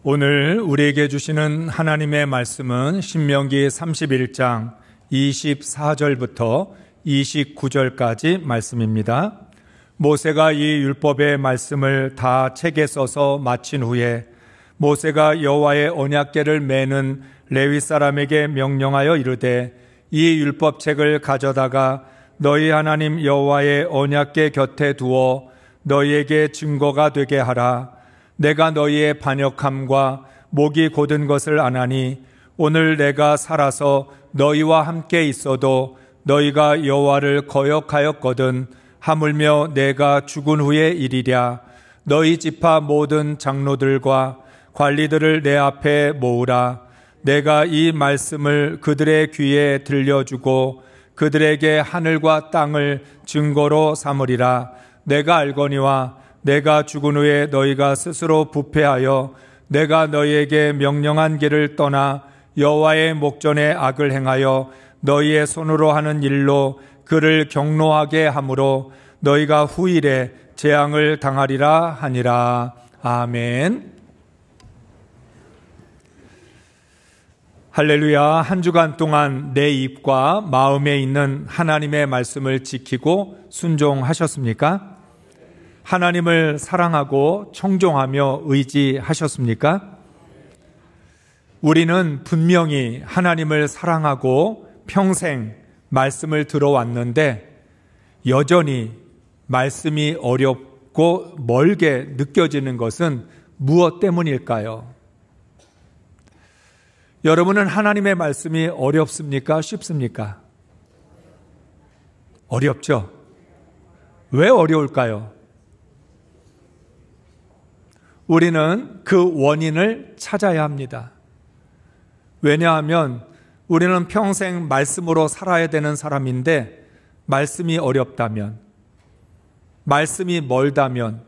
오늘 우리에게 주시는 하나님의 말씀은 신명기 31장 24절부터 29절까지 말씀입니다. 모세가 이 율법의 말씀을 다 책에 써서 마친 후에 모세가 여호와의 언약궤를 매는 레위 사람에게 명령하여 이르되 이 율법책을 가져다가 너희 하나님 여호와의 언약궤 곁에 두어 너희에게 증거가 되게 하라. 내가 너희의 반역함과 목이 곧은 것을 아나니 오늘 내가 살아서 너희와 함께 있어도 너희가 여호와를 거역하였거든 하물며 내가 죽은 후의 일이랴. 너희 지파 모든 장로들과 관리들을 내 앞에 모으라. 내가 이 말씀을 그들의 귀에 들려주고 그들에게 하늘과 땅을 증거로 삼으리라. 내가 알거니와 내가 죽은 후에 너희가 스스로 부패하여 내가 너희에게 명령한 길을 떠나 여호와의 목전에 악을 행하여 너희의 손으로 하는 일로 그를 경노하게 하므로 너희가 후일에 재앙을 당하리라 하니라. 아멘. 할렐루야. 한 주간 동안 내 입과 마음에 있는 하나님의 말씀을 지키고 순종하셨습니까? 하나님을 사랑하고 청종하며 의지하셨습니까? 우리는 분명히 하나님을 사랑하고 평생 말씀을 들어왔는데 여전히 말씀이 어렵고 멀게 느껴지는 것은 무엇 때문일까요? 여러분은 하나님의 말씀이 어렵습니까? 쉽습니까? 어렵죠? 왜 어려울까요? 우리는 그 원인을 찾아야 합니다. 왜냐하면 우리는 평생 말씀으로 살아야 되는 사람인데 말씀이 어렵다면, 말씀이 멀다면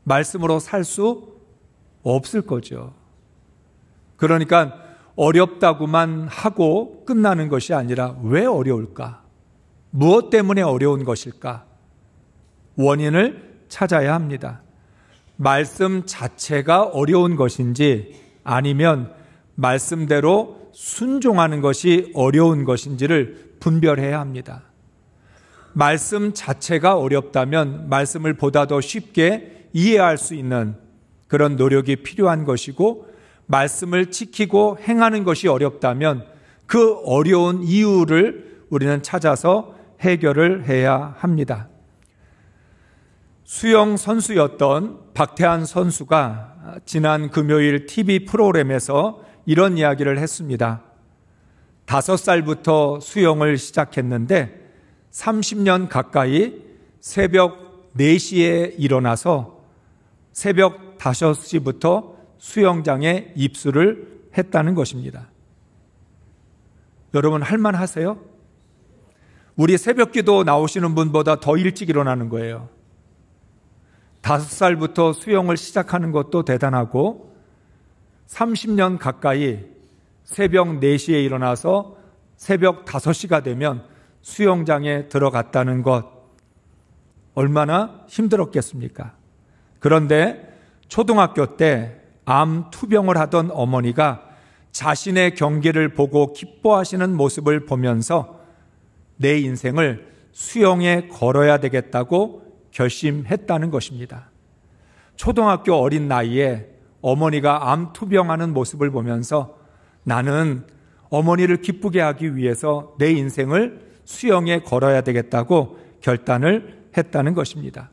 말씀으로 살 수 없을 거죠. 그러니까 어렵다고만 하고 끝나는 것이 아니라 왜 어려울까? 무엇 때문에 어려운 것일까? 원인을 찾아야 합니다. 말씀 자체가 어려운 것인지 아니면 말씀대로 순종하는 것이 어려운 것인지를 분별해야 합니다. 말씀 자체가 어렵다면 말씀을 보다 더 쉽게 이해할 수 있는 그런 노력이 필요한 것이고, 말씀을 지키고 행하는 것이 어렵다면 그 어려운 이유를 우리는 찾아서 해결을 해야 합니다. 수영 선수였던 박태환 선수가 지난 금요일 TV 프로그램에서 이런 이야기를 했습니다. 5살부터 수영을 시작했는데 30년 가까이 새벽 4시에 일어나서 새벽 5시부터 수영장에 입수를 했다는 것입니다. 여러분 할만하세요? 우리 새벽기도 나오시는 분보다 더 일찍 일어나는 거예요. 5살부터 수영을 시작하는 것도 대단하고 30년 가까이 새벽 4시에 일어나서 새벽 5시가 되면 수영장에 들어갔다는 것, 얼마나 힘들었겠습니까? 그런데 초등학교 때 암 투병을 하던 어머니가 자신의 경기를 보고 기뻐하시는 모습을 보면서 내 인생을 수영에 걸어야 되겠다고 결심했다는 것입니다. 초등학교 어린 나이에 어머니가 암 투병하는 모습을 보면서 나는 어머니를 기쁘게 하기 위해서 내 인생을 수영에 걸어야 되겠다고 결단을 했다는 것입니다.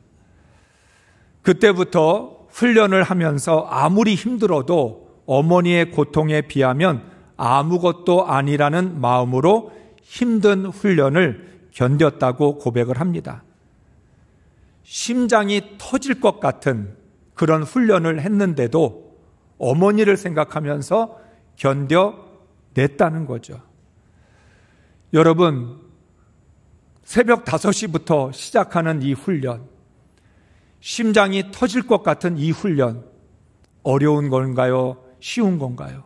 그때부터 훈련을 하면서 아무리 힘들어도 어머니의 고통에 비하면 아무것도 아니라는 마음으로 힘든 훈련을 견뎠다고 고백을 합니다. 심장이 터질 것 같은 그런 훈련을 했는데도 어머니를 생각하면서 견뎌냈다는 거죠. 여러분, 새벽 5시부터 시작하는 이 훈련, 심장이 터질 것 같은 이 훈련, 어려운 건가요? 쉬운 건가요?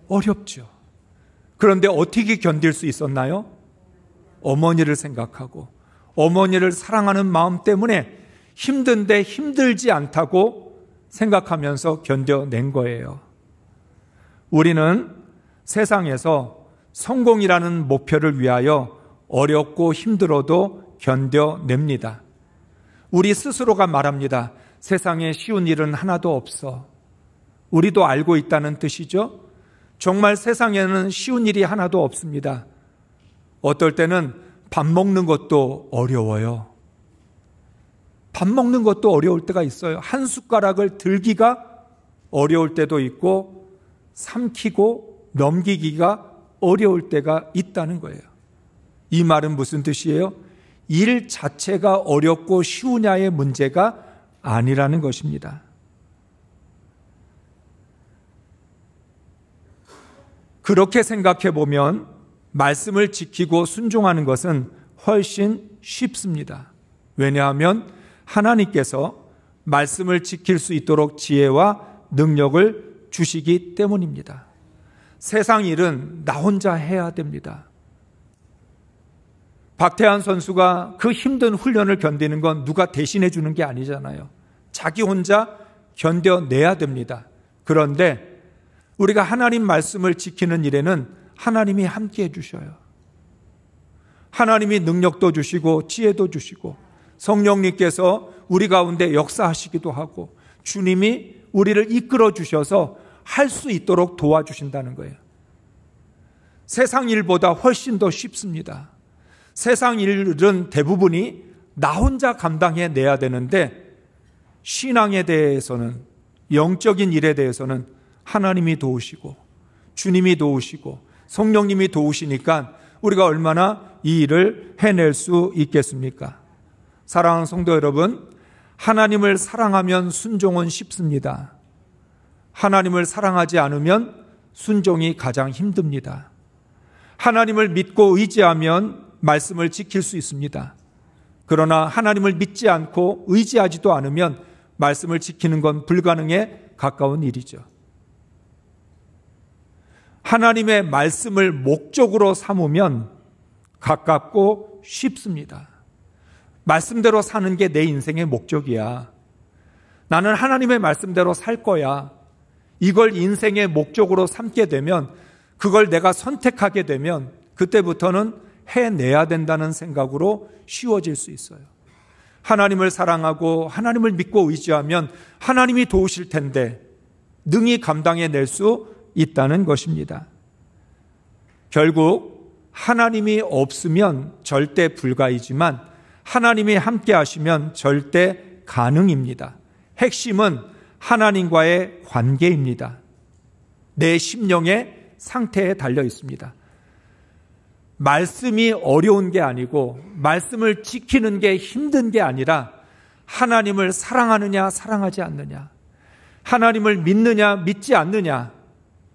어렵죠. 그런데 어떻게 견딜 수 있었나요? 어머니를 생각하고 어머니를 사랑하는 마음 때문에 힘든데 힘들지 않다고 생각하면서 견뎌낸 거예요. 우리는 세상에서 성공이라는 목표를 위하여 어렵고 힘들어도 견뎌냅니다. 우리 스스로가 말합니다. 세상에 쉬운 일은 하나도 없어. 우리도 알고 있다는 뜻이죠. 정말 세상에는 쉬운 일이 하나도 없습니다. 어떨 때는 밥 먹는 것도 어려워요. 밥 먹는 것도 어려울 때가 있어요. 한 숟가락을 들기가 어려울 때도 있고 삼키고 넘기기가 어려울 때가 있다는 거예요. 이 말은 무슨 뜻이에요? 일 자체가 어렵고 쉬우냐의 문제가 아니라는 것입니다. 그렇게 생각해 보면 말씀을 지키고 순종하는 것은 훨씬 쉽습니다. 왜냐하면 하나님께서 말씀을 지킬 수 있도록 지혜와 능력을 주시기 때문입니다. 세상 일은 나 혼자 해야 됩니다. 박태환 선수가 그 힘든 훈련을 견디는 건 누가 대신해 주는 게 아니잖아요. 자기 혼자 견뎌내야 됩니다. 그런데 우리가 하나님 말씀을 지키는 일에는 하나님이 함께 해주셔요. 하나님이 능력도 주시고 지혜도 주시고 성령님께서 우리 가운데 역사하시기도 하고 주님이 우리를 이끌어 주셔서 할 수 있도록 도와주신다는 거예요. 세상 일보다 훨씬 더 쉽습니다. 세상 일은 대부분이 나 혼자 감당해내야 되는데 신앙에 대해서는, 영적인 일에 대해서는 하나님이 도우시고 주님이 도우시고 성령님이 도우시니까 우리가 얼마나 이 일을 해낼 수 있겠습니까? 사랑하는 성도 여러분, 하나님을 사랑하면 순종은 쉽습니다. 하나님을 사랑하지 않으면 순종이 가장 힘듭니다. 하나님을 믿고 의지하면 말씀을 지킬 수 있습니다. 그러나 하나님을 믿지 않고 의지하지도 않으면 말씀을 지키는 건 불가능에 가까운 일이죠. 하나님의 말씀을 목적으로 삼으면 가깝고 쉽습니다. 말씀대로 사는 게 내 인생의 목적이야. 나는 하나님의 말씀대로 살 거야. 이걸 인생의 목적으로 삼게 되면, 그걸 내가 선택하게 되면 그때부터는 해내야 된다는 생각으로 쉬워질 수 있어요. 하나님을 사랑하고 하나님을 믿고 의지하면 하나님이 도우실 텐데 능히 감당해낼 수 있다는 것입니다. 결국 하나님이 없으면 절대 불가이지만 하나님이 함께 하시면 절대 가능입니다. 핵심은 하나님과의 관계입니다. 내 심령의 상태에 달려 있습니다. 말씀이 어려운 게 아니고 말씀을 지키는 게 힘든 게 아니라 하나님을 사랑하느냐 사랑하지 않느냐, 하나님을 믿느냐 믿지 않느냐,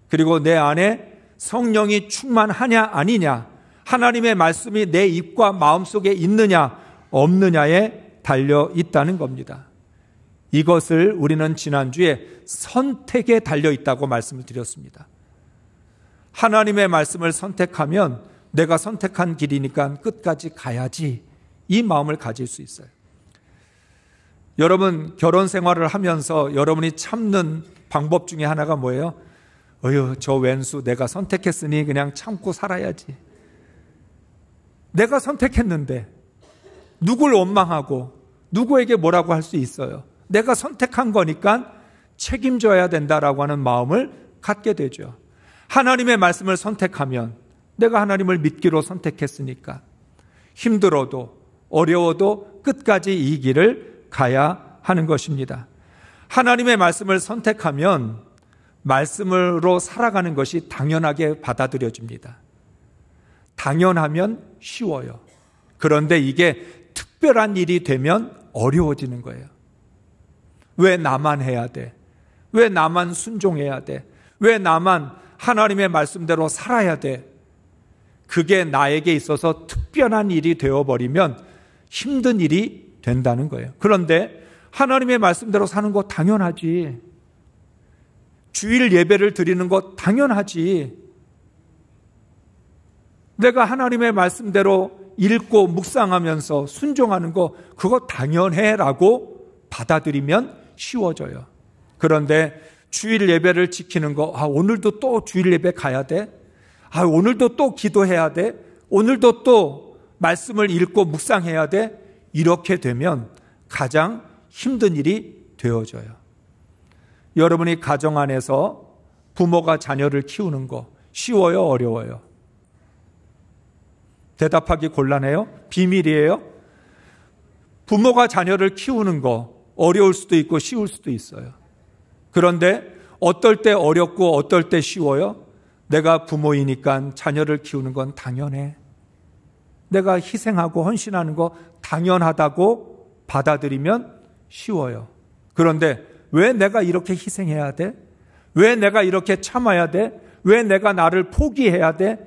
그리고 내 안에 성령이 충만하냐 아니냐, 하나님의 말씀이 내 입과 마음속에 있느냐 없느냐에 달려 있다는 겁니다. 이것을 우리는 지난주에 선택에 달려 있다고 말씀을 드렸습니다. 하나님의 말씀을 선택하면 내가 선택한 길이니까 끝까지 가야지, 이 마음을 가질 수 있어요. 여러분, 결혼 생활을 하면서 여러분이 참는 방법 중에 하나가 뭐예요? 저 왼수 내가 선택했으니 그냥 참고 살아야지. 내가 선택했는데 누굴 원망하고 누구에게 뭐라고 할 수 있어요? 내가 선택한 거니까 책임져야 된다라고 하는 마음을 갖게 되죠. 하나님의 말씀을 선택하면 내가 하나님을 믿기로 선택했으니까 힘들어도 어려워도 끝까지 이 길을 가야 하는 것입니다. 하나님의 말씀을 선택하면 말씀으로 살아가는 것이 당연하게 받아들여집니다. 당연하면 쉬워요. 그런데 이게 특별한 일이 되면 어려워지는 거예요. 왜 나만 해야 돼? 왜 나만 순종해야 돼? 왜 나만 하나님의 말씀대로 살아야 돼? 그게 나에게 있어서 특별한 일이 되어버리면 힘든 일이 된다는 거예요. 그런데 하나님의 말씀대로 사는 거 당연하지. 주일 예배를 드리는 거 당연하지. 내가 하나님의 말씀대로 읽고 묵상하면서 순종하는 거 그거 당연해라고 받아들이면 쉬워져요. 그런데 주일 예배를 지키는 거, 오늘도 또 주일 예배 가야 돼? 오늘도 또 기도해야 돼? 오늘도 또 말씀을 읽고 묵상해야 돼? 이렇게 되면 가장 힘든 일이 되어져요. 여러분이 가정 안에서 부모가 자녀를 키우는 거 쉬워요? 어려워요? 대답하기 곤란해요? 비밀이에요? 부모가 자녀를 키우는 거 어려울 수도 있고 쉬울 수도 있어요. 그런데 어떨 때 어렵고 어떨 때 쉬워요? 내가 부모이니까 자녀를 키우는 건 당연해. 내가 희생하고 헌신하는 거 당연하다고 받아들이면 쉬워요. 그런데 왜 내가 이렇게 희생해야 돼? 왜 내가 이렇게 참아야 돼? 왜 내가 나를 포기해야 돼?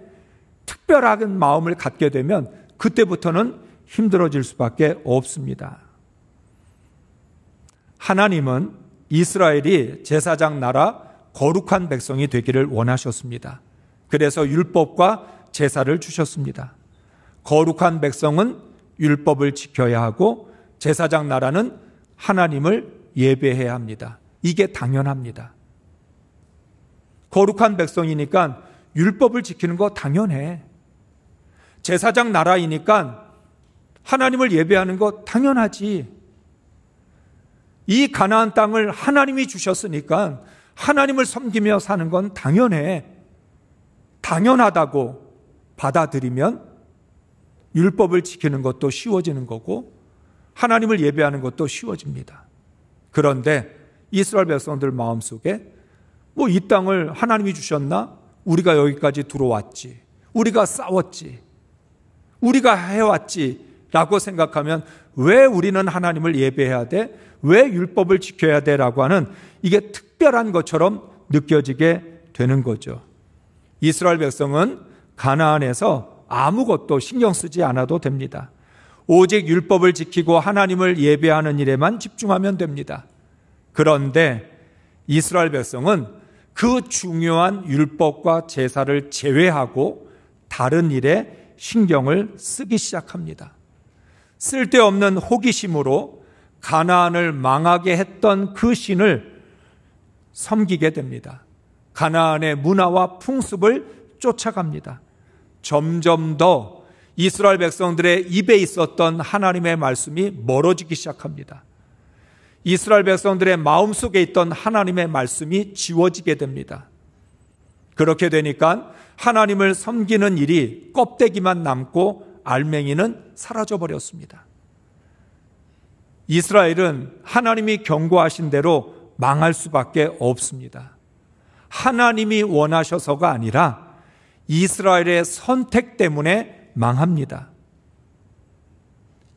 특별한 마음을 갖게 되면 그때부터는 힘들어질 수밖에 없습니다. 하나님은 이스라엘이 제사장 나라 거룩한 백성이 되기를 원하셨습니다. 그래서 율법과 제사를 주셨습니다. 거룩한 백성은 율법을 지켜야 하고 제사장 나라는 하나님을 예배해야 합니다. 이게 당연합니다. 거룩한 백성이니까 율법을 지키는 거 당연해. 제사장 나라이니까 하나님을 예배하는 거 당연하지. 이 가나안 땅을 하나님이 주셨으니까 하나님을 섬기며 사는 건 당연해. 당연하다고 받아들이면 율법을 지키는 것도 쉬워지는 거고 하나님을 예배하는 것도 쉬워집니다. 그런데 이스라엘 백성들 마음속에 이 땅을 하나님이 주셨나? 우리가 여기까지 들어왔지. 우리가 싸웠지. 우리가 해왔지. 라고 생각하면 왜 우리는 하나님을 예배해야 돼? 왜 율법을 지켜야 돼? 라고 하는 이게 특별한 것처럼 느껴지게 되는 거죠. 이스라엘 백성은 가나안에서 아무것도 신경 쓰지 않아도 됩니다. 오직 율법을 지키고 하나님을 예배하는 일에만 집중하면 됩니다. 그런데 이스라엘 백성은 그 중요한 율법과 제사를 제외하고 다른 일에 신경을 쓰기 시작합니다. 쓸데없는 호기심으로 가나안을 망하게 했던 그 신을 섬기게 됩니다. 가나안의 문화와 풍습을 쫓아갑니다. 점점 더 이스라엘 백성들의 입에 있었던 하나님의 말씀이 멀어지기 시작합니다. 이스라엘 백성들의 마음속에 있던 하나님의 말씀이 지워지게 됩니다. 그렇게 되니까 하나님을 섬기는 일이 껍데기만 남고 알맹이는 사라져버렸습니다. 이스라엘은 하나님이 경고하신 대로 망할 수밖에 없습니다. 하나님이 원하셔서가 아니라 이스라엘의 선택 때문에 망합니다.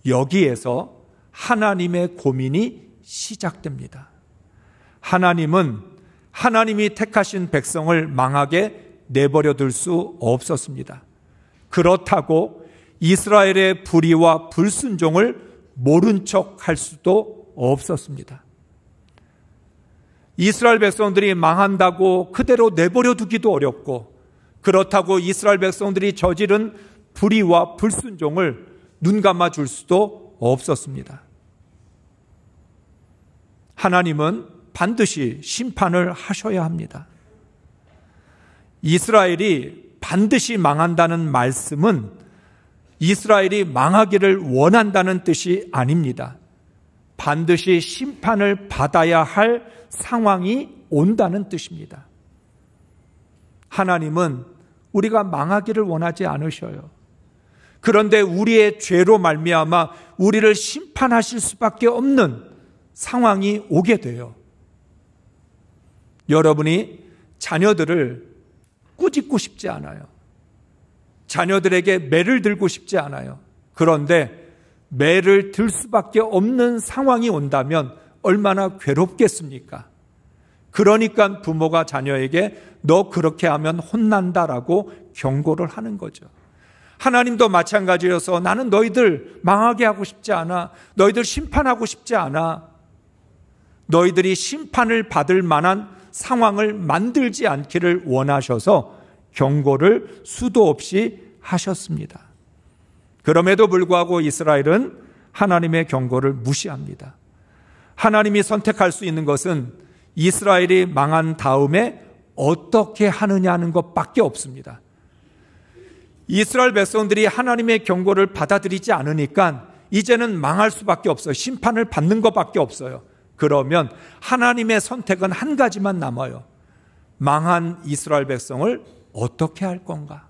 여기에서 하나님의 고민이 시작됩니다. 하나님은 하나님이 택하신 백성을 망하게 내버려둘 수 없었습니다. 그렇다고 이스라엘의 불의와 불순종을 모른 척 할 수도 없었습니다. 이스라엘 백성들이 망한다고 그대로 내버려두기도 어렵고 그렇다고 이스라엘 백성들이 저지른 불의와 불순종을 눈 감아줄 수도 없었습니다. 하나님은 반드시 심판을 하셔야 합니다. 이스라엘이 반드시 망한다는 말씀은 이스라엘이 망하기를 원한다는 뜻이 아닙니다. 반드시 심판을 받아야 할 상황이 온다는 뜻입니다. 하나님은 우리가 망하기를 원하지 않으셔요. 그런데 우리의 죄로 말미암아 우리를 심판하실 수밖에 없는 상황이 오게 돼요. 여러분이 자녀들을 꾸짖고 싶지 않아요. 자녀들에게 매를 들고 싶지 않아요. 그런데 매를 들 수밖에 없는 상황이 온다면 얼마나 괴롭겠습니까? 그러니까 부모가 자녀에게 너 그렇게 하면 혼난다라고 경고를 하는 거죠. 하나님도 마찬가지여서 나는 너희들 망하게 하고 싶지 않아. 너희들 심판하고 싶지 않아. 너희들이 심판을 받을 만한 상황을 만들지 않기를 원하셔서 경고를 수도 없이 하셨습니다. 그럼에도 불구하고 이스라엘은 하나님의 경고를 무시합니다. 하나님이 선택할 수 있는 것은 이스라엘이 망한 다음에 어떻게 하느냐는 것밖에 없습니다. 이스라엘 백성들이 하나님의 경고를 받아들이지 않으니까 이제는 망할 수밖에 없어요. 심판을 받는 것밖에 없어요. 그러면 하나님의 선택은 한 가지만 남아요. 망한 이스라엘 백성을 어떻게 할 건가?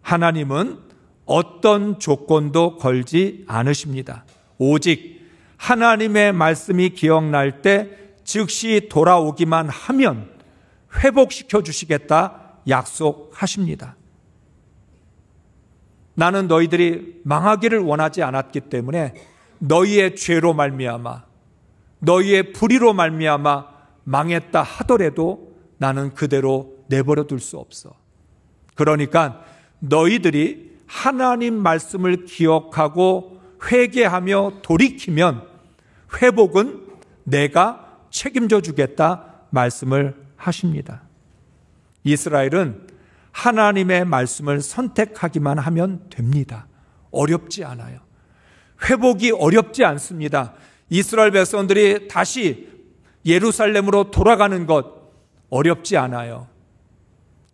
하나님은 어떤 조건도 걸지 않으십니다. 오직 하나님의 말씀이 기억날 때 즉시 돌아오기만 하면 회복시켜 주시겠다 약속하십니다. 나는 너희들이 망하기를 원하지 않았기 때문에 너희의 죄로 말미암아, 너희의 불의로 말미암아 망했다 하더라도 나는 그대로 내버려 둘 수 없어. 그러니까 너희들이 하나님 말씀을 기억하고 회개하며 돌이키면 회복은 내가 책임져 주겠다 말씀을 하십니다. 이스라엘은 하나님의 말씀을 선택하기만 하면 됩니다. 어렵지 않아요. 회복이 어렵지 않습니다. 이스라엘 백성들이 다시 예루살렘으로 돌아가는 것 어렵지 않아요.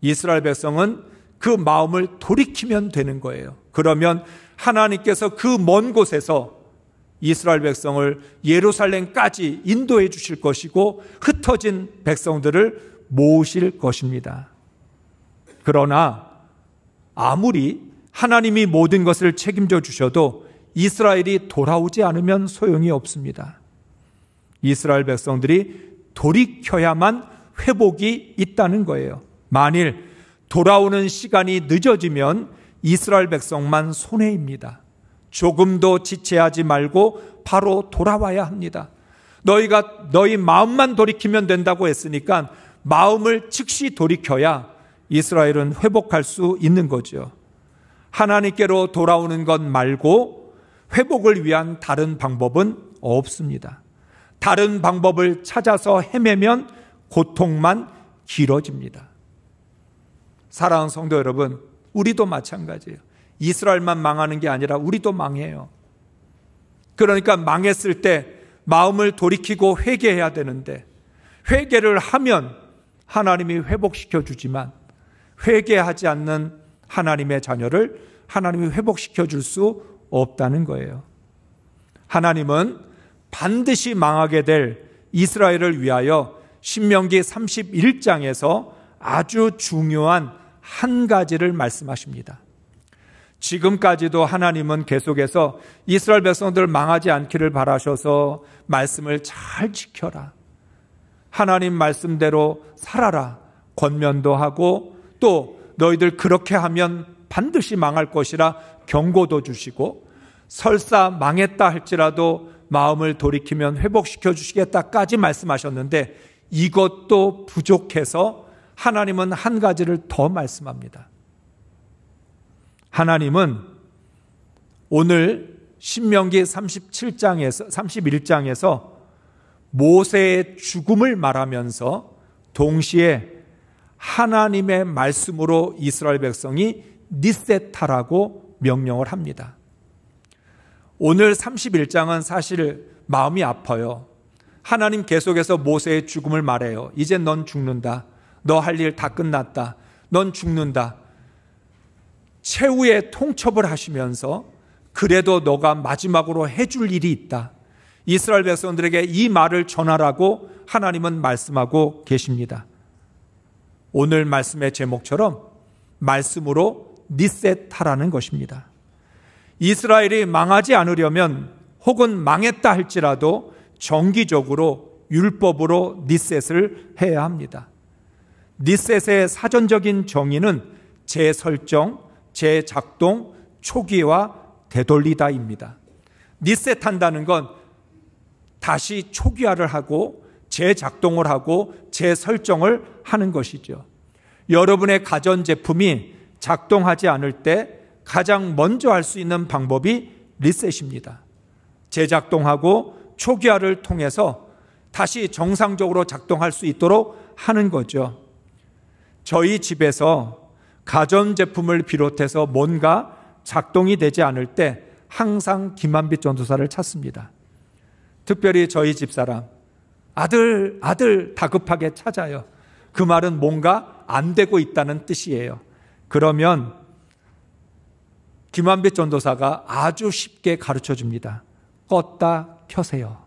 이스라엘 백성은 그 마음을 돌이키면 되는 거예요. 그러면 하나님께서 그 먼 곳에서 이스라엘 백성을 예루살렘까지 인도해 주실 것이고 흩어진 백성들을 모으실 것입니다. 그러나 아무리 하나님이 모든 것을 책임져 주셔도 이스라엘이 돌아오지 않으면 소용이 없습니다. 이스라엘 백성들이 돌이켜야만 회복이 있다는 거예요. 만일 돌아오는 시간이 늦어지면 이스라엘 백성만 손해입니다. 조금도 지체하지 말고 바로 돌아와야 합니다. 너희 마음만 돌이키면 된다고 했으니까 마음을 즉시 돌이켜야 이스라엘은 회복할 수 있는 거죠. 하나님께로 돌아오는 것 말고 회복을 위한 다른 방법은 없습니다. 다른 방법을 찾아서 헤매면 고통만 길어집니다. 사랑하는 성도 여러분, 우리도 마찬가지예요. 이스라엘만 망하는 게 아니라 우리도 망해요. 그러니까 망했을 때 마음을 돌이키고 회개해야 되는데 회개를 하면 하나님이 회복시켜 주지만 회개하지 않는 하나님의 자녀를 하나님이 회복시켜 줄 수 없다는 거예요. 하나님은 반드시 망하게 될 이스라엘을 위하여 신명기 31장에서 아주 중요한 한 가지를 말씀하십니다. 지금까지도 하나님은 계속해서 이스라엘 백성들 망하지 않기를 바라셔서 말씀을 잘 지켜라, 하나님 말씀대로 살아라 권면도 하고, 또 너희들 그렇게 하면 반드시 망할 것이라 경고도 주시고, 설사 망했다 할지라도 마음을 돌이키면 회복시켜 주시겠다까지 말씀하셨는데 이것도 부족해서 하나님은 한 가지를 더 말씀합니다. 하나님은 오늘 신명기 31장에서 모세의 죽음을 말하면서 동시에 하나님의 말씀으로 이스라엘 백성이 리셋하라고 명령을 합니다. 오늘 31장은 사실 마음이 아파요. 하나님 계속해서 모세의 죽음을 말해요. 이제 넌 죽는다. 너 할 일 다 끝났다. 넌 죽는다. 최후의 통첩을 하시면서 그래도 너가 마지막으로 해줄 일이 있다. 이스라엘 백성들에게 이 말을 전하라고 하나님은 말씀하고 계십니다. 오늘 말씀의 제목처럼 말씀으로 리셋하라는 것입니다. 이스라엘이 망하지 않으려면 혹은 망했다 할지라도 정기적으로 율법으로 리셋을 해야 합니다. 리셋의 사전적인 정의는 재설정, 재작동, 초기화, 되돌리다입니다. 리셋한다는 건 다시 초기화를 하고 재작동을 하고 재설정을 하는 것이죠. 여러분의 가전제품이 작동하지 않을 때 가장 먼저 할 수 있는 방법이 리셋입니다. 재작동하고 초기화를 통해서 다시 정상적으로 작동할 수 있도록 하는 거죠. 저희 집에서 가전제품을 비롯해서 뭔가 작동이 되지 않을 때 항상 김한빛 전도사를 찾습니다. 특별히 저희 집사람, 아들 다급하게 찾아요. 그 말은 뭔가 안 되고 있다는 뜻이에요. 그러면 김한빛 전도사가 아주 쉽게 가르쳐 줍니다. 껐다 켜세요.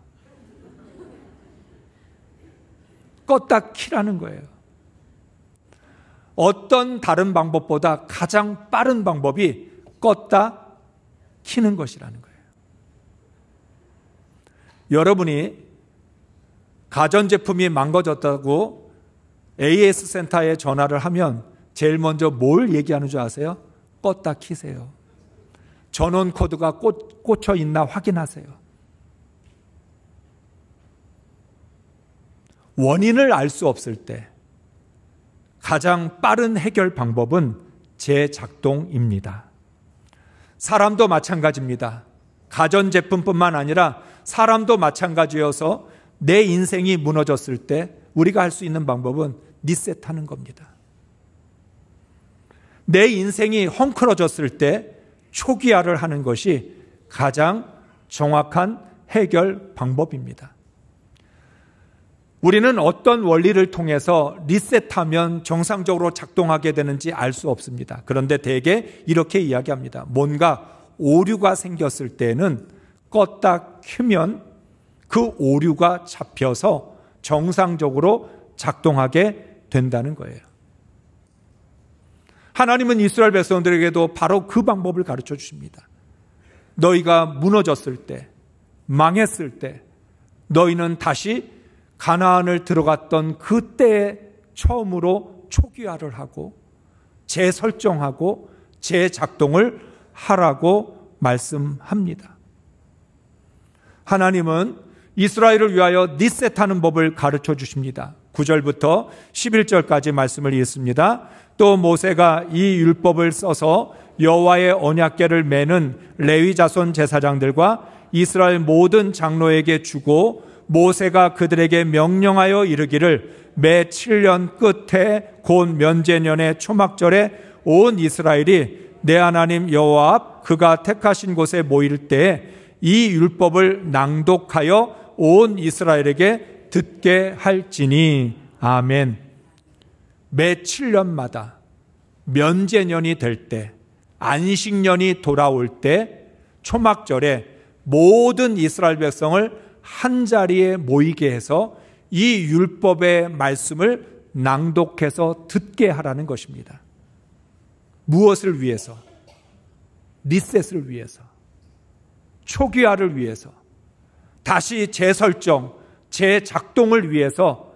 껐다 키라는 거예요. 어떤 다른 방법보다 가장 빠른 방법이 껐다 키는 것이라는 거예요. 여러분이 가전제품이 망가졌다고 AS 센터에 전화를 하면 제일 먼저 뭘 얘기하는 줄 아세요? 껐다 키세요. 전원 코드가 꽂혀 있나 확인하세요. 원인을 알 수 없을 때 가장 빠른 해결 방법은 재작동입니다. 사람도 마찬가지입니다. 가전제품뿐만 아니라 사람도 마찬가지여서 내 인생이 무너졌을 때 우리가 할 수 있는 방법은 리셋하는 겁니다. 내 인생이 헝클어졌을 때 초기화를 하는 것이 가장 정확한 해결 방법입니다. 우리는 어떤 원리를 통해서 리셋하면 정상적으로 작동하게 되는지 알 수 없습니다. 그런데 대개 이렇게 이야기합니다. 뭔가 오류가 생겼을 때는 껐다 켜면 그 오류가 잡혀서 정상적으로 작동하게 된다는 거예요. 하나님은 이스라엘 백성들에게도 바로 그 방법을 가르쳐 주십니다. 너희가 무너졌을 때, 망했을 때 너희는 다시 가나안을 들어갔던 그때에 처음으로 초기화를 하고 재설정하고 재작동을 하라고 말씀합니다. 하나님은 이스라엘을 위하여 리셋하는 법을 가르쳐 주십니다. 9절부터 11절까지 말씀을 읽습니다. 또 모세가 이 율법을 써서 여호와의 언약궤를 매는 레위 자손 제사장들과 이스라엘 모든 장로에게 주고 모세가 그들에게 명령하여 이르기를 매 7년 끝에 곧 면제년의 초막절에 온 이스라엘이 내 하나님 여호와 앞 그가 택하신 곳에 모일 때에 이 율법을 낭독하여 온 이스라엘에게 듣게 할지니. 아멘. 매 7년마다 면제년이 될 때, 안식년이 돌아올 때, 초막절에 모든 이스라엘 백성을 한 자리에 모이게 해서 이 율법의 말씀을 낭독해서 듣게 하라는 것입니다. 무엇을 위해서? 리셋을 위해서, 초기화를 위해서, 다시 재설정, 재작동을 위해서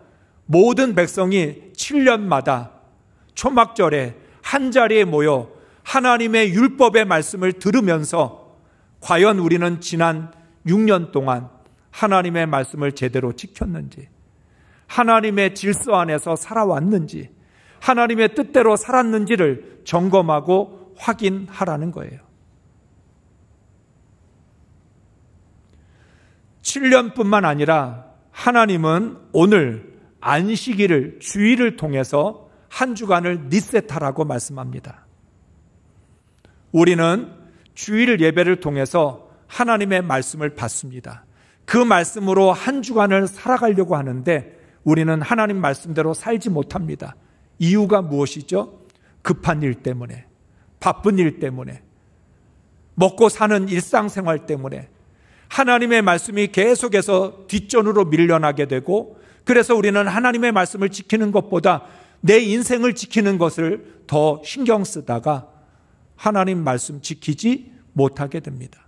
모든 백성이 7년마다 초막절에 한 자리에 모여 하나님의 율법의 말씀을 들으면서 과연 우리는 지난 6년 동안 하나님의 말씀을 제대로 지켰는지, 하나님의 질서 안에서 살아왔는지, 하나님의 뜻대로 살았는지를 점검하고 확인하라는 거예요. 7년뿐만 아니라 하나님은 오늘 안식일을, 주일을 통해서 한 주간을 리셋하라고 말씀합니다. 우리는 주일 예배를 통해서 하나님의 말씀을 받습니다. 그 말씀으로 한 주간을 살아가려고 하는데 우리는 하나님 말씀대로 살지 못합니다. 이유가 무엇이죠? 급한 일 때문에, 바쁜 일 때문에, 먹고 사는 일상생활 때문에 하나님의 말씀이 계속해서 뒷전으로 밀려나게 되고, 그래서 우리는 하나님의 말씀을 지키는 것보다 내 인생을 지키는 것을 더 신경 쓰다가 하나님 말씀 지키지 못하게 됩니다.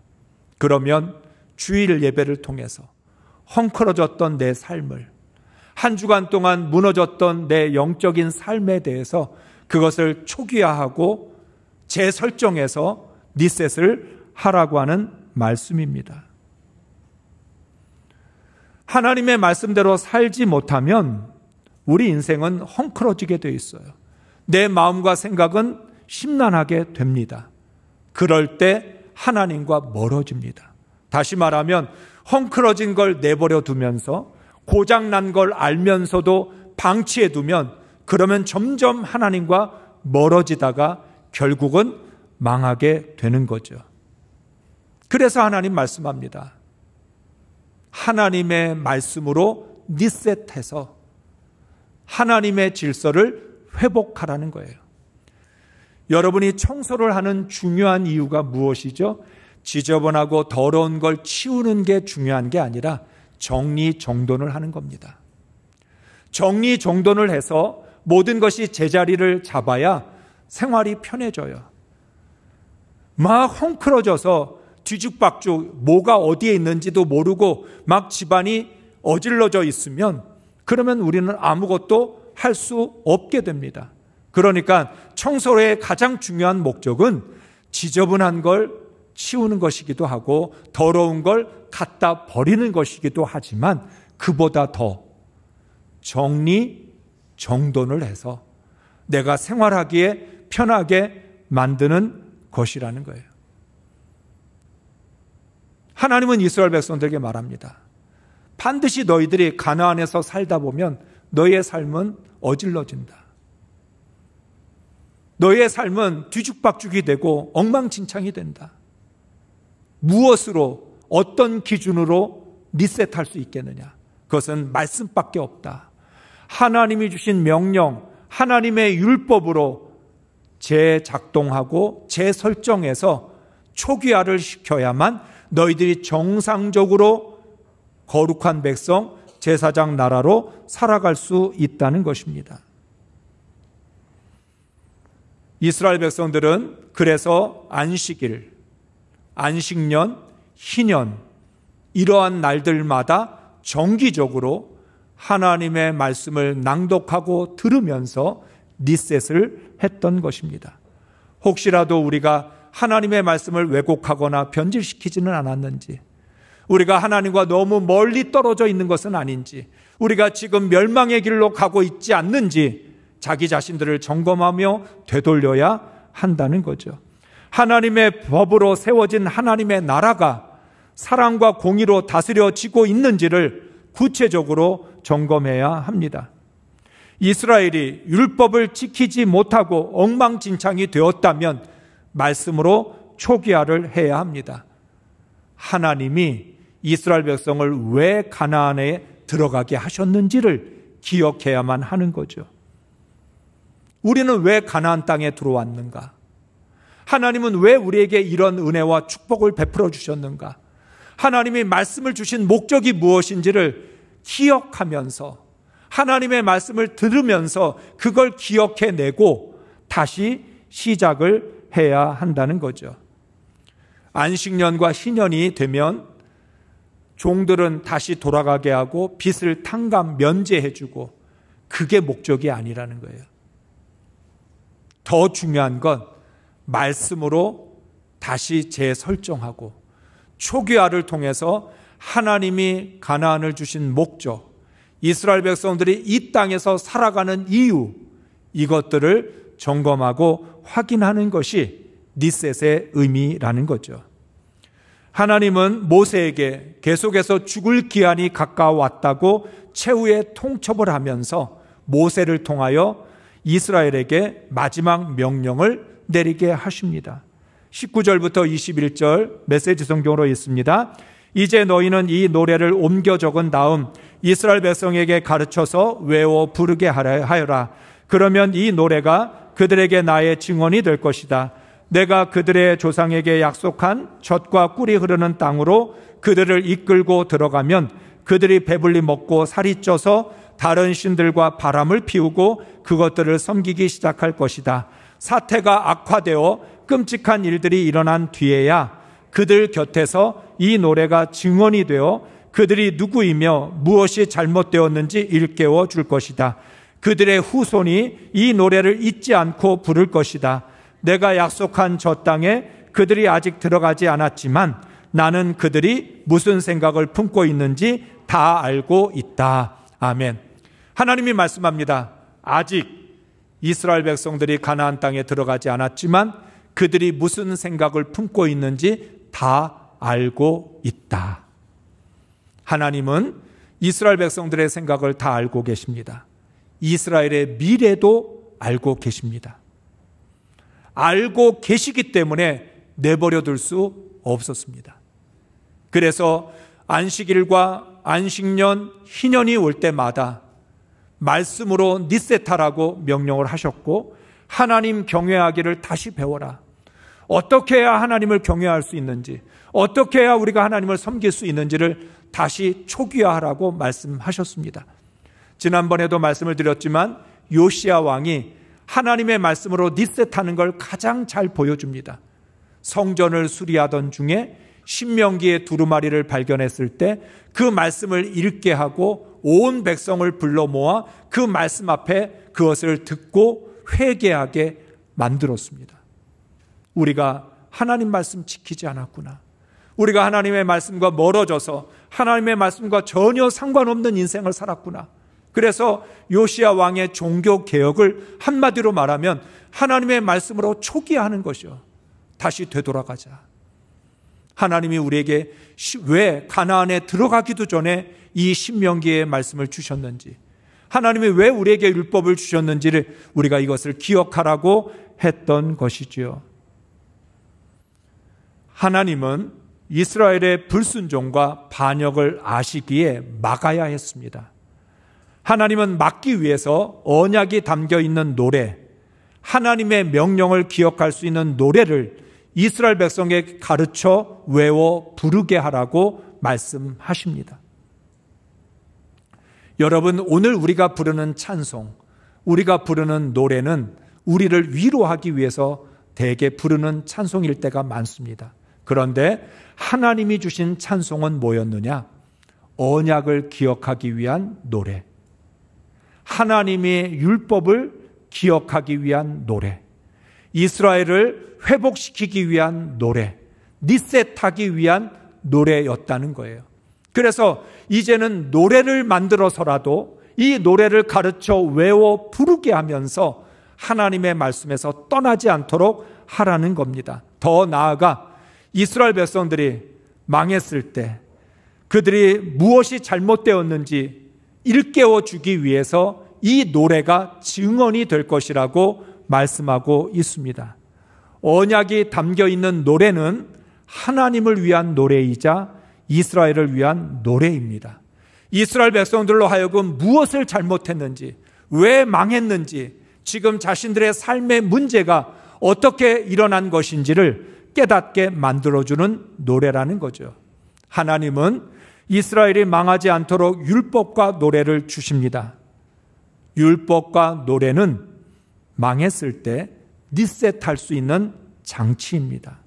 그러면 주일 예배를 통해서 헝클어졌던 내 삶을, 한 주간 동안 무너졌던 내 영적인 삶에 대해서 그것을 초기화하고 재설정해서 리셋을 하라고 하는 말씀입니다. 하나님의 말씀대로 살지 못하면 우리 인생은 헝클어지게 되어 있어요. 내 마음과 생각은 심란하게 됩니다. 그럴 때 하나님과 멀어집니다. 다시 말하면 헝클어진 걸 내버려 두면서, 고장난 걸 알면서도 방치해 두면, 그러면 점점 하나님과 멀어지다가 결국은 망하게 되는 거죠. 그래서 하나님 말씀합니다. 하나님의 말씀으로 리셋해서 하나님의 질서를 회복하라는 거예요. 여러분이 청소를 하는 중요한 이유가 무엇이죠? 지저분하고 더러운 걸 치우는 게 중요한 게 아니라 정리정돈을 하는 겁니다. 정리정돈을 해서 모든 것이 제자리를 잡아야 생활이 편해져요. 막 헝클어져서 뒤죽박죽 뭐가 어디에 있는지도 모르고 막 집안이 어질러져 있으면 그러면 우리는 아무것도 할 수 없게 됩니다. 그러니까 청소의 가장 중요한 목적은 지저분한 걸 치우는 것이기도 하고 더러운 걸 갖다 버리는 것이기도 하지만 그보다 더 정리, 정돈을 해서 내가 생활하기에 편하게 만드는 것이라는 거예요. 하나님은 이스라엘 백성들에게 말합니다. 반드시 너희들이 가나안에서 살다 보면 너희의 삶은 어질러진다. 너희의 삶은 뒤죽박죽이 되고 엉망진창이 된다. 무엇으로, 어떤 기준으로 리셋할 수 있겠느냐? 그것은 말씀밖에 없다. 하나님이 주신 명령, 하나님의 율법으로 재작동하고 재설정해서 초기화를 시켜야만 너희들이 정상적으로 거룩한 백성, 제사장 나라로 살아갈 수 있다는 것입니다. 이스라엘 백성들은 그래서 안식일, 안식년, 희년 이러한 날들마다 정기적으로 하나님의 말씀을 낭독하고 들으면서 리셋을 했던 것입니다. 혹시라도 우리가 하나님의 말씀을 왜곡하거나 변질시키지는 않았는지, 우리가 하나님과 너무 멀리 떨어져 있는 것은 아닌지, 우리가 지금 멸망의 길로 가고 있지 않는지 자기 자신들을 점검하며 되돌려야 한다는 거죠. 하나님의 법으로 세워진 하나님의 나라가 사랑과 공의로 다스려지고 있는지를 구체적으로 점검해야 합니다. 이스라엘이 율법을 지키지 못하고 엉망진창이 되었다면 말씀으로 초기화를 해야 합니다. 하나님이 이스라엘 백성을 왜 가나안에 들어가게 하셨는지를 기억해야만 하는 거죠. 우리는 왜 가나안 땅에 들어왔는가? 하나님은 왜 우리에게 이런 은혜와 축복을 베풀어 주셨는가? 하나님이 말씀을 주신 목적이 무엇인지를 기억하면서 하나님의 말씀을 들으면서 그걸 기억해내고 다시 시작을 해야 한다는 거죠. 안식년과 희년이 되면 종들은 다시 돌아가게 하고 빚을 탕감 면제해주고 그게 목적이 아니라는 거예요. 더 중요한 건 말씀으로 다시 재설정하고 초기화를 통해서 하나님이 가나안을 주신 목적, 이스라엘 백성들이 이 땅에서 살아가는 이유, 이것들을 점검하고 확인하는 것이 리셋의 의미라는 거죠. 하나님은 모세에게 계속해서 죽을 기한이 가까워왔다고 최후의 통첩을 하면서 모세를 통하여 이스라엘에게 마지막 명령을 내리게 하십니다. 19절부터 21절 메시지 성경으로 있습니다. 이제 너희는 이 노래를 옮겨 적은 다음 이스라엘 백성에게 가르쳐서 외워 부르게 하여라. 그러면 이 노래가 그들에게 나의 증언이 될 것이다. 내가 그들의 조상에게 약속한 젖과 꿀이 흐르는 땅으로 그들을 이끌고 들어가면 그들이 배불리 먹고 살이 쪄서 다른 신들과 바람을 피우고 그것들을 섬기기 시작할 것이다. 사태가 악화되어 끔찍한 일들이 일어난 뒤에야 그들 곁에서 이 노래가 증언이 되어 그들이 누구이며 무엇이 잘못되었는지 일깨워 줄 것이다. 그들의 후손이 이 노래를 잊지 않고 부를 것이다. 내가 약속한 저 땅에 그들이 아직 들어가지 않았지만 나는 그들이 무슨 생각을 품고 있는지 다 알고 있다. 아멘. 하나님이 말씀합니다. 아직 이스라엘 백성들이 가나안 땅에 들어가지 않았지만 그들이 무슨 생각을 품고 있는지 다 알고 있다. 하나님은 이스라엘 백성들의 생각을 다 알고 계십니다. 이스라엘의 미래도 알고 계십니다. 알고 계시기 때문에 내버려 둘 수 없었습니다. 그래서 안식일과 안식년, 희년이 올 때마다 말씀으로 니세타라고 명령을 하셨고, 하나님 경외하기를 다시 배워라. 어떻게 해야 하나님을 경외할 수 있는지, 어떻게 해야 우리가 하나님을 섬길 수 있는지를 다시 초기화하라고 말씀하셨습니다. 지난번에도 말씀을 드렸지만 요시야 왕이 하나님의 말씀으로 니셋하는 걸 가장 잘 보여줍니다. 성전을 수리하던 중에 신명기의 두루마리를 발견했을 때 그 말씀을 읽게 하고 온 백성을 불러 모아 그 말씀 앞에 그것을 듣고 회개하게 만들었습니다. 우리가 하나님 말씀 지키지 않았구나. 우리가 하나님의 말씀과 멀어져서 하나님의 말씀과 전혀 상관없는 인생을 살았구나. 그래서 요시야 왕의 종교 개혁을 한마디로 말하면 하나님의 말씀으로 초기화하는 것이요. 다시 되돌아가자. 하나님이 우리에게 왜 가나안에 들어가기도 전에 이 신명기의 말씀을 주셨는지, 하나님이 왜 우리에게 율법을 주셨는지를 우리가 이것을 기억하라고 했던 것이지요. 하나님은 이스라엘의 불순종과 반역을 아시기에 막아야 했습니다. 하나님은 막기 위해서 언약이 담겨 있는 노래, 하나님의 명령을 기억할 수 있는 노래를 이스라엘 백성에게 가르쳐 외워 부르게 하라고 말씀하십니다. 여러분, 오늘 우리가 부르는 찬송, 우리가 부르는 노래는 우리를 위로하기 위해서 대개 부르는 찬송일 때가 많습니다. 그런데 하나님이 주신 찬송은 뭐였느냐? 언약을 기억하기 위한 노래, 하나님의 율법을 기억하기 위한 노래, 이스라엘을 회복시키기 위한 노래, 리셋하기 위한 노래였다는 거예요. 그래서 이제는 노래를 만들어서라도 이 노래를 가르쳐 외워 부르게 하면서 하나님의 말씀에서 떠나지 않도록 하라는 겁니다. 더 나아가 이스라엘 백성들이 망했을 때 그들이 무엇이 잘못되었는지 일깨워 주기 위해서 이 노래가 증언이 될 것이라고 말씀하고 있습니다. 언약이 담겨 있는 노래는 하나님을 위한 노래이자 이스라엘을 위한 노래입니다. 이스라엘 백성들로 하여금 무엇을 잘못했는지, 왜 망했는지, 지금 자신들의 삶의 문제가 어떻게 일어난 것인지를 깨닫게 만들어주는 노래라는 거죠. 하나님은 이스라엘이 망하지 않도록 율법과 노래를 주십니다. 율법과 노래는 망했을 때 리셋할 수 있는 장치입니다.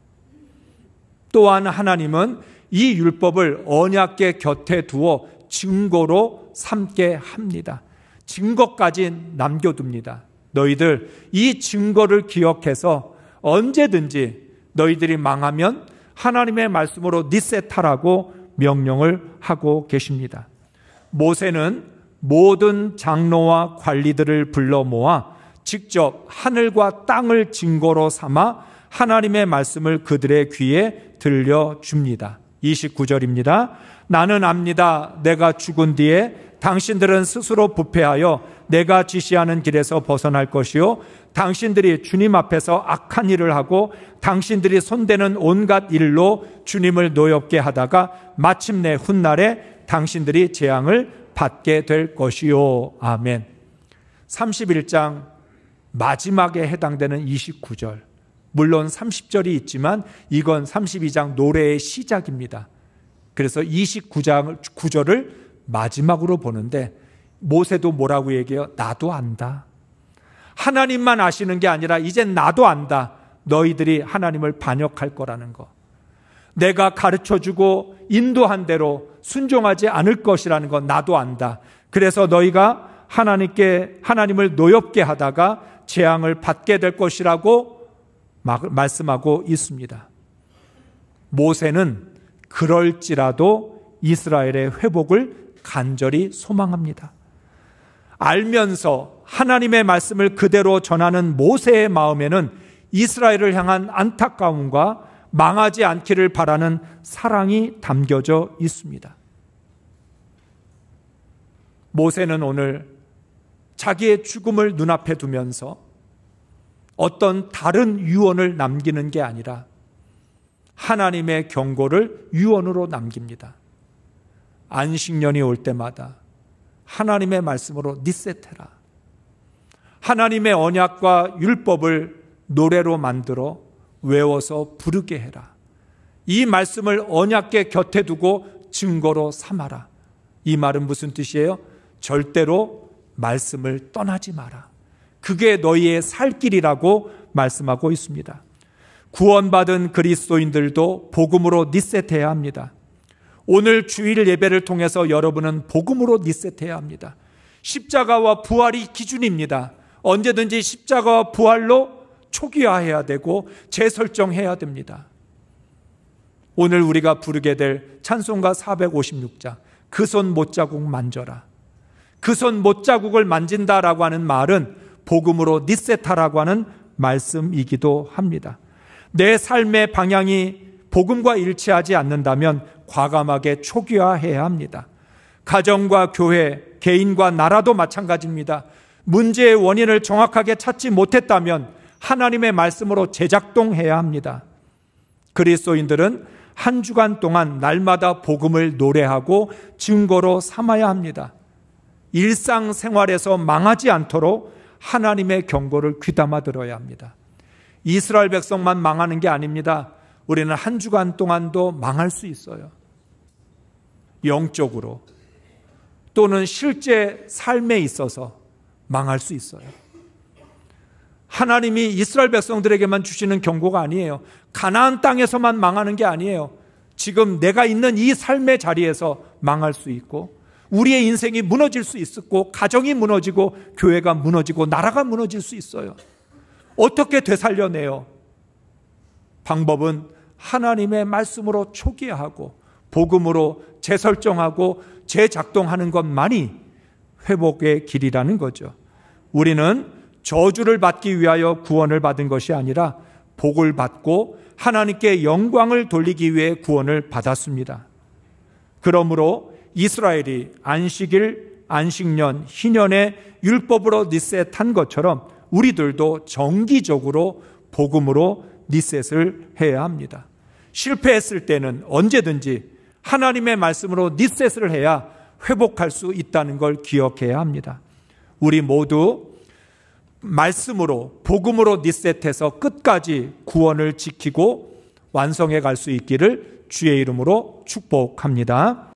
또한 하나님은 이 율법을 언약궤 곁에 두어 증거로 삼게 합니다. 증거까지 남겨둡니다. 너희들 이 증거를 기억해서 언제든지 너희들이 망하면 하나님의 말씀으로 리셋하라고 명령을 하고 계십니다. 모세는 모든 장로와 관리들을 불러 모아 직접 하늘과 땅을 증거로 삼아 하나님의 말씀을 그들의 귀에 들려줍니다. 29절입니다. 나는 압니다. 내가 죽은 뒤에 당신들은 스스로 부패하여 내가 지시하는 길에서 벗어날 것이요, 당신들이 주님 앞에서 악한 일을 하고 당신들이 손대는 온갖 일로 주님을 노엽게 하다가 마침내 훗날에 당신들이 재앙을 받게 될 것이요. 아멘. 31장 마지막에 해당되는 29절, 물론 30절이 있지만 이건 32장 노래의 시작입니다. 그래서 29장 9절을 마지막으로 보는데 모세도 뭐라고 얘기해요? 나도 안다. 하나님만 아시는 게 아니라 이젠 나도 안다. 너희들이 하나님을 반역할 거라는 거, 내가 가르쳐주고 인도한 대로 순종하지 않을 것이라는 거 나도 안다. 그래서 너희가 하나님을 노엽게 하다가 재앙을 받게 될 것이라고 말씀하고 있습니다. 모세는 그럴지라도 이스라엘의 회복을 간절히 소망합니다. 알면서 하나님의 말씀을 그대로 전하는 모세의 마음에는 이스라엘을 향한 안타까움과 망하지 않기를 바라는 사랑이 담겨져 있습니다. 모세는 오늘 자기의 죽음을 눈앞에 두면서 어떤 다른 유언을 남기는 게 아니라 하나님의 경고를 유언으로 남깁니다. 안식년이 올 때마다 하나님의 말씀으로 리셋해라. 하나님의 언약과 율법을 노래로 만들어 외워서 부르게 해라. 이 말씀을 언약궤 곁에 두고 증거로 삼아라. 이 말은 무슨 뜻이에요? 절대로 말씀을 떠나지 마라. 그게 너희의 살 길이라고 말씀하고 있습니다. 구원받은 그리스도인들도 복음으로 리셋해야 합니다. 오늘 주일 예배를 통해서 여러분은 복음으로 리셋해야 합니다. 십자가와 부활이 기준입니다. 언제든지 십자가와 부활로 초기화해야 되고 재설정해야 됩니다. 오늘 우리가 부르게 될 찬송가 456장, 그 손 못자국 만져라. 그 손 못자국을 만진다라고 하는 말은 복음으로 리셋하라고 하는 말씀이기도 합니다. 내 삶의 방향이 복음과 일치하지 않는다면 과감하게 초기화해야 합니다. 가정과 교회, 개인과 나라도 마찬가지입니다. 문제의 원인을 정확하게 찾지 못했다면 하나님의 말씀으로 재작동해야 합니다. 그리스도인들은 한 주간 동안 날마다 복음을 노래하고 증거로 삼아야 합니다. 일상생활에서 망하지 않도록 하나님의 경고를 귀담아 들어야 합니다. 이스라엘 백성만 망하는 게 아닙니다. 우리는 한 주간 동안도 망할 수 있어요. 영적으로 또는 실제 삶에 있어서 망할 수 있어요. 하나님이 이스라엘 백성들에게만 주시는 경고가 아니에요. 가나안 땅에서만 망하는 게 아니에요. 지금 내가 있는 이 삶의 자리에서 망할 수 있고, 우리의 인생이 무너질 수 있고, 가정이 무너지고, 교회가 무너지고, 나라가 무너질 수 있어요. 어떻게 되살려내요? 방법은 하나님의 말씀으로 초기화하고 복음으로 재설정하고 재작동하는 것만이 회복의 길이라는 거죠. 우리는 저주를 받기 위하여 구원을 받은 것이 아니라 복을 받고 하나님께 영광을 돌리기 위해 구원을 받았습니다. 그러므로 이스라엘이 안식일, 안식년, 희년의 율법으로 리셋한 것처럼 우리들도 정기적으로 복음으로 리셋을 해야 합니다. 실패했을 때는 언제든지 하나님의 말씀으로 리셋을 해야 회복할 수 있다는 걸 기억해야 합니다. 우리 모두 말씀으로 복음으로 리셋해서 끝까지 구원을 지키고 완성해 갈 수 있기를 주의 이름으로 축복합니다.